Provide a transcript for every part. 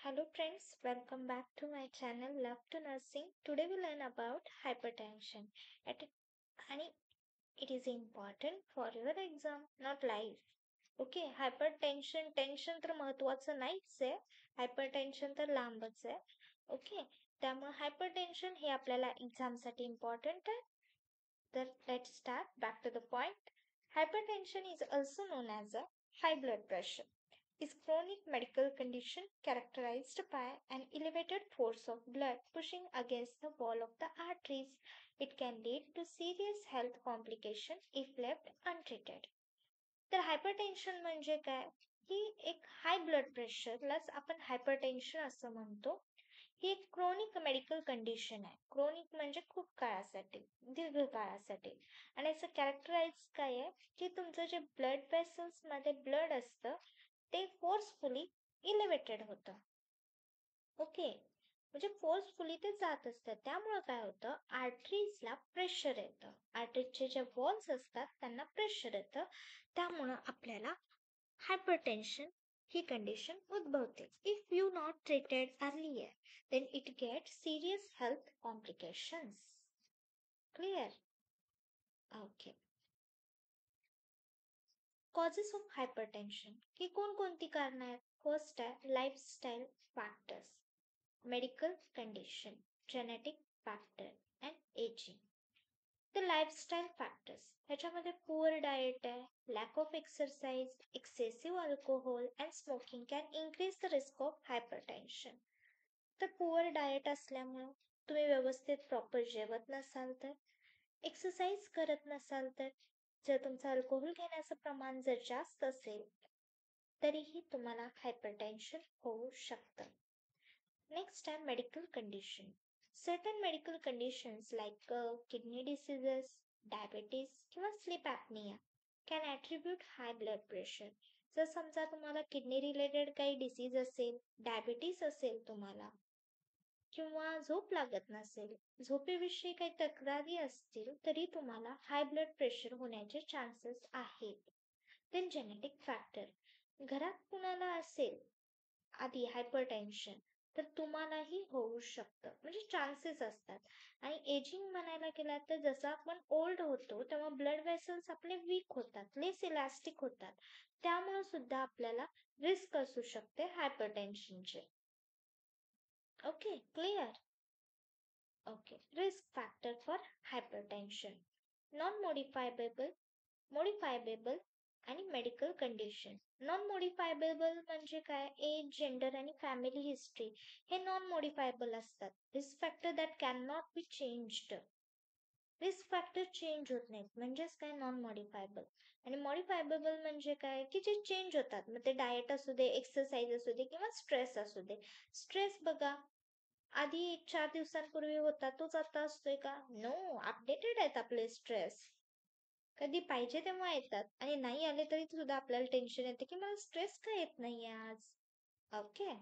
Hello friends, welcome back to my channel Love to Nursing. Today we learn about hypertension. At- आणि it is important for your exam, not life. Okay, hypertension tension तर महत्वाचं नाहीच आहे. Hypertension तर लांबच आहे. Okay, त्यामुळे hypertension हे आपल्याला एक्झामसाठी इम्पॉर्टंट आहे. तर let's start back to the point. Hypertension is also known as a high blood pressure. Is chronic medical condition characterized by an elevated force of blood pushing against the wall of the arteries. It can lead to serious health complication if left untreated. तर hypertension म्हणजे काय? ही एक high blood प्रेशरलाच आपण hypertension असं म्हणतो. ही एक chronic medical condition आहे. Chronic म्हणजे खूप काळासाठी, दीर्घकाळासाठी. आणि याचं कॅरेक्टराइज काय आहे की तुमचं जे ब्लड वेसल्स मध्ये ब्लड असतं ते फोर्सफुली इलेव्हेटेड होतं. ओके, म्हणजे फोर्सफुली ते जात असतं. त्यामुळे काय होतं, आर्टरीजला प्रेशर येतं. आर्टरीजचे जे वॉल्स असतात त्यांना प्रेशर येतं. त्यामुळं आपल्याला हायपरटेन्शन ही कंडिशन उद्भवते. If you not treated earlier then it gets serious health complications. Clear? Okay. Causes of hypertension की कोणकोणती कारणं आहेत? फर्स्ट आहे lifestyle factors, medical condition, genetic factor and ageing. तर लाईफस्टाईल फॅक्टर्स ह्याच्यामध्ये पुअर डाएट आहे, lack of exercise, excessive alcohol and smoking can increase the risk of hypertension. तर poor diet असल्यामुळं, तुम्ही व्यवस्थित प्रॉपर जेवत नसाल तर, एक्सरसाइज करत नसाल तर, जर तुमचं अल्कोहोल घेण्याचं प्रमाण जर जास्त असेल तरीही तुम्हाला हायपरटेन्शन होऊ शकतं. नेक्स्ट आहे medical condition. Certain medical conditions like kidney diseases, diabetes किंवा sleep apnea can attribute high blood pressure. जर समजा तुम्हाला किडनी रिलेटेड काही डिसीज असेल, डायबिटीस असेल तुम्हाला, किंवा झोप लागत नसेल, झोपेविषयी काही तक्रारी असतील तरी तुम्हाला हाय ब्लड प्रेशर होण्याचे चान्सेस आहेत. देन जेनेटिक फॅक्टर, घरात कुणाला असेल आधी हायपरटेन्शन तर तुम्हालाही होऊ शकतं, म्हणजे चान्सेस असतात. आणि एजिंग म्हणायला गेला तर जसं आपण ओल्ड होतो तेव्हा ब्लड वेसल्स आपले वीक होतात, लेस इलास्टिक होतात. त्यामुळे सुद्धा आपल्याला रिस्क असू शकते हायपरटेन्शनचे. Okay, clear? Okay, risk factor for hypertension, non modifiable आणि मेडिकल कंडिशन. नॉन मॉडिफायबल म्हणजे काय? एज, जेंडर आणि फॅमिली हिस्ट्री हे नॉन मॉडिफायबल असतात. Risk factor that can not be changed. Risk factor change होत नाहीत, म्हणजेच काय नॉन मॉडिफायबल. आणि मॉडिफायबल म्हणजे काय की जे चेंज होतात. मग ते डाएट असू दे, एक्सरसाइज असू दे किंवा स्ट्रेस असू दे. स्ट्रेस बघा, आधी 4 दिवसांपूर्वी होता तोच आता असतोय का? नो, अपडेटेड आहेत आपले स्ट्रेस. कधी पाहिजे तेव्हा येतात आणि नाही आले तरी सुद्धा आपल्याला टेन्शन येते की मला स्ट्रेस का येत नाही आज. ओके,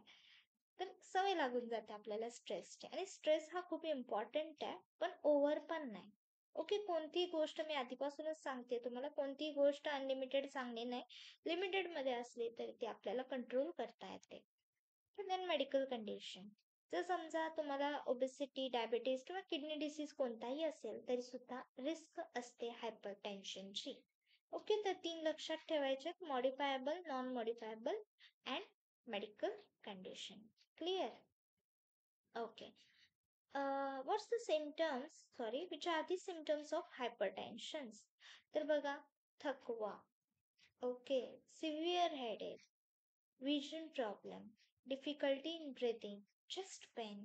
तर सवय लागून जाते आपल्याला स्ट्रेसची. आणि स्ट्रेस हा खूप इम्पॉर्टंट आहे, पण ओव्हर पण नाही. ओके, कोणतीही गोष्ट मी आधीपासूनच सांगते तुम्हाला, कोणतीही गोष्ट अनलिमिटेड सांगणे नाही. लिमिटेड मध्ये असली तरी ती आपल्याला कंट्रोल करता येते. देन मेडिकल कंडिशन, जर समजा तुम्हाला ओबेसिटी, डायबिटीज किंवा किडनी डिसीज कोणताही असेल तरी सुद्धा रिस्क असते हायपरटेन्शनची. ओके, तर 3 लक्षात ठेवायचे, modifiable, non modifiable and medical condition. Clear? Okay. What's the which are the symptoms of hypertension? तर बघा, थकवा, okay, severe headache, vision problem, difficulty in breathing, chest pain,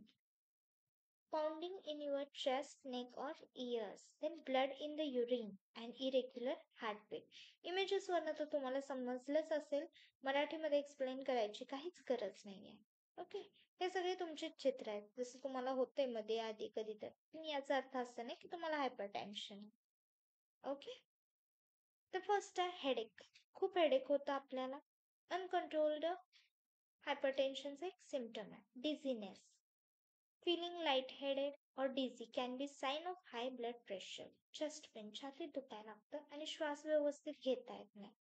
pounding in your chest, neck or ears, then blood in the urine and irregular heartbeat. Images वरनं तर तुम्हाला समजलंच असेल, मराठीमध्ये explain करायची काहीच गरज नाहीये. ओके, हे सगळे तुमचेच चित्र आहेत, जसं तुम्हाला होते मध्ये आधी कधी तर. पण याचा अर्थ असा नाही की तुम्हाला हायपरटेन्शन. ओके, तर फर्स्ट आहे हेडेक. खूप हेडेक होतं आपल्याला. अनकंट्रोल्ड हायपरटेन्शनचा एक सिम्पटम आहे. डिझीनेस, feeling lightheaded or dizzy can be sign of high blood pressure. Chest pain, छातीत दुखायला लागतं आणि श्वास व्यवस्थित घेता येत नाही.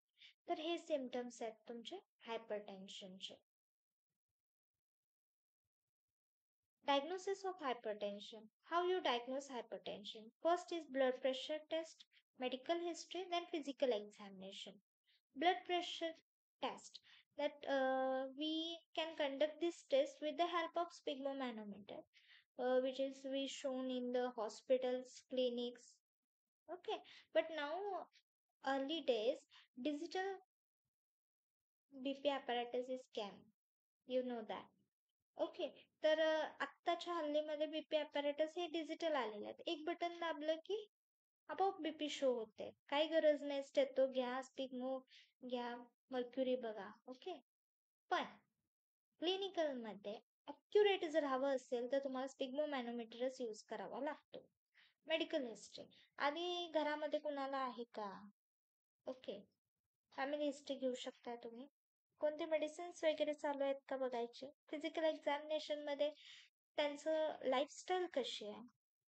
तर हे सिम्पटम्स आहेत तुमचे हायपरटेन्शनचे. Diagnosis of hypertension. How you diagnose hypertension? First is blood pressure test, medical history, then physical examination. Blood pressure test, that we can conduct this test with the help of sphygmomanometer, which is we shown in the hospitals, clinics. Okay, but now early days digital BP apparatus is came. You know that. Okay. तर आत्ताच्या हल्लीमध्ये BP apparatus हे digital आलेले आहेत. एक button दाबलं की आपोआप BP show होते. काही गरज नाही स्टेथो घ्या, स्टिग्मो घ्या, मर्क्युरी बघा. ओके. पण क्लिनिकल मध्ये अॅक्युरेट जर हवं असेल तर तुम्हाला स्टिग्मो मॅनोमीटरच यूज करावा लागतो. मेडिकल हिस्ट्री आधी घरामध्ये कुणाला आहे का? ओके. फॅमिली हिस्ट्री घेऊ शकता तुम्ही. कोणते मेडिसिन्स वगैरे चालू आहेत का बघायचे. फिजिकल एक्झामिनेशन मध्ये त्यांचं लाईफस्टाईल कशी आहे,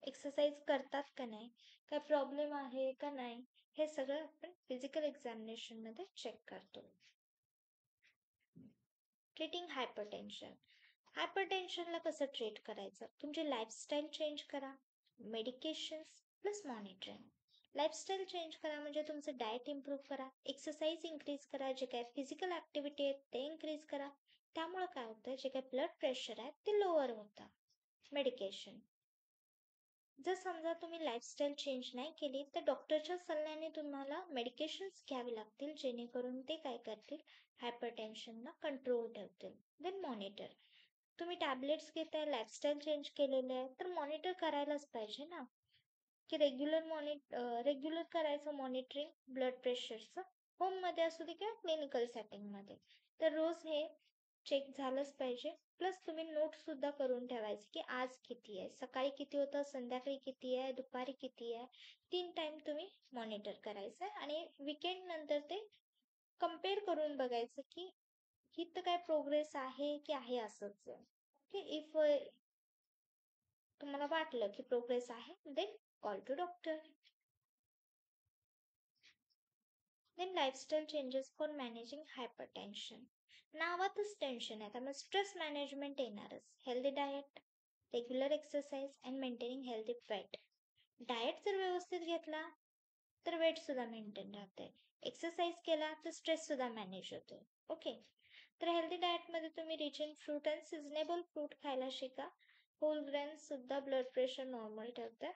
एक्सरसाइज करतात का नाही, काय प्रॉब्लेम आहे का नाही, हे सगळं आपण फिजिकल एक्झामिनेशन मध्ये चेक करतो. Treating hypertension. हायपरटेन्शनला कसं ट्रीट करायचं? तुमची लाईफस्टाईल चेंज करा, medications plus monitoring. Lifestyle change करा म्हणजे तुमचं डाएट इम्प्रूव्ह करा, एक्सरसाइज इन्क्रीज करा, जे काय फिजिकल ऍक्टिव्हिटी आहेत ते इन्क्रीज करा. त्यामुळे काय होतं, जे काय ब्लड प्रेशर आहे ते लोअर होतं. मेडिकेशन. जर समजा तुम्ही लाईफस्टाईल चेंज नाही केली तर डॉक्टरच्या सल्ल्याने तुम्हाला मेडिकेशन्स घ्यावे लागतील, जेणेकरून ते काय करतील, हायपरटेन्शनला कंट्रोल ठेवतील. Then monitor. तुम्ही टॅबलेट्स घेताय, लाईफस्टाईल चेंज केलेले आहे, तर मॉनिटर करायलाच पाहिजे ना, की रेग्युलर करायचं मॉनिटरिंग ब्लड प्रेशरचं, होममध्ये असू दे किंवा क्लिनिकल सेटिंगमध्ये. तर रोज हे चेक झालंच पाहिजे. प्लस तुम्ही नोट सुद्धा करून ठेवायचे की आज किती आहे, सकाळी किती होतं, संध्याकाळी किती आहे, दुपारी किती आहे. 3 टाइम तुम्ही मॉनिटर करायचं आहे आणि विकेंड नंतर ते कम्पेअर करून बघायचं की इथं काय प्रोग्रेस आहे की आहे असंच. ओके. इफ तुम्हाला वाटलं की प्रोग्रेस आहे, then call to doctor. Then lifestyle changes for managing hypertension. नावातच टेन्शन आहे, त्यामुळे स्ट्रेस मॅनेजमेंट येणारच. Healthy diet, regular exercise and maintaining healthy weight. Diet जर व्यवस्थित घेतला तर वेट सुद्धा मेंटेन राहते, एक्सरसाइज केला तर स्ट्रेस सुद्धा मॅनेज होतो. ओके. तर हेल्दी डाएट मध्ये तुम्ही rich in fruit and seasonable fruit खायला शिका. होल ग्रेन्स सुद्धा ब्लड प्रेशर नॉर्मल ठेवतात.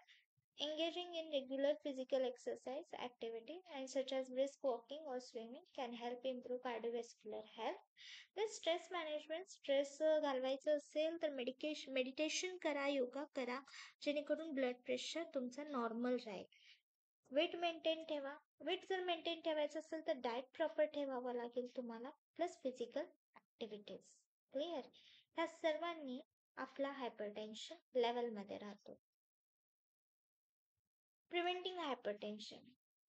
Engaging in regular physical exercise activity and such as brisk walking or swimming can help improve cardiovascular health. The stress management, stress घालवायचं असेल तर meditation करा, योगा करा, जेणेकरून ब्लड प्रेशर तुमचं नॉर्मल राहील. वेट मेंटेन ठेवा. वेट जर मेंटेन ठेवायचं असेल तर डाएट प्रॉपर ठेवावं लागेल तुम्हाला, प्लस फिजिकल ऍक्टिव्हिटीज. क्लिअर. ह्या सर्वांनी आपला हायपरटेन्शन लेवलमध्ये राहतो. Preventing hypertension.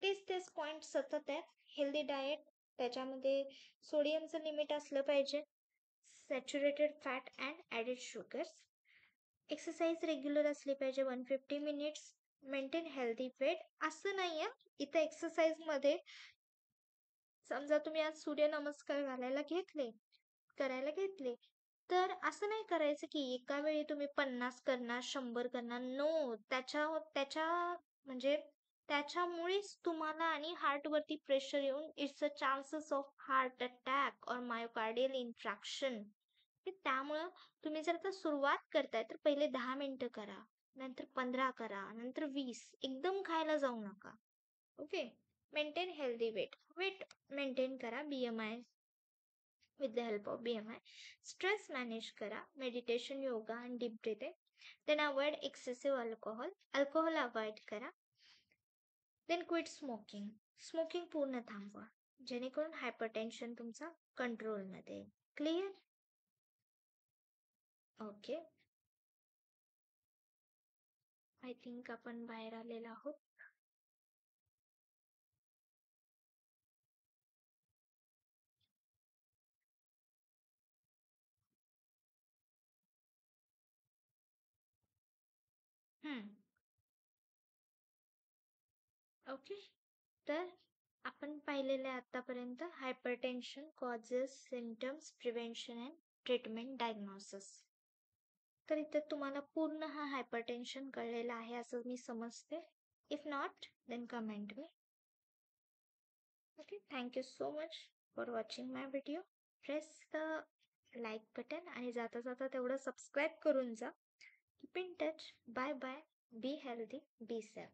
तेच पॉइंट सतत आहेत. हेल्दी डाएट, त्याच्यामध्ये सोडियमचं लिमिट असलं पाहिजे, saturated fat and added sugars. Exercise regular असली पाहिजे, 150 मिनिट्स. Maintain healthy weight. असं नाही आहे इथं एक्सरसाइज मध्ये, समजा तुम्ही आज सूर्यनमस्कार करायला घेतले, तर असं नाही करायचं की एका वेळी तुम्ही 50 करणार, 100 करणार. नो, त्याच्या म्हणजे त्याच्यामुळेच तुम्हाला आणि हार्टवरती प्रेशर येऊन it's a chances of heart attack और मायोकार्डियल इन्फ्रॅक्शन. त्यामुळं तुम्ही जर का सुरुवात करताय तर पहिले 10 मिनिटं करा, नंतर 15 करा, नंतर 20. एकदम खायला जाऊ नका. Okay. Maintain healthy weight. Weight maintain करा, BMI, with the help of BMI. Stress manage करा, meditation, yoga and deep breathing. Then avoid excessive alcohol. Alcohol avoid करा. Then quit smoking. Smoking पूर्ण थांबवा, जेणेकरून हायपरटेन्शन तुमचा कंट्रोलमध्ये. क्लिअर. ओके. आय थिंक आपण बाहेर आलेलो आहोत. ओके. तर आपण पाहिलेले आतापर्यंत hypertension, causes, symptoms, prevention and treatment, diagnosis. तर इथे तुम्हाला पूर्ण हा हायपरटेन्शन कळलेला आहे असं मी समजते. If not then comment me. Okay, thank you so much for watching my video. Press the like button आणि जाता जाता तेवढं सबस्क्राईब करून जा. Keep in touch. Bye bye. Be healthy, be safe.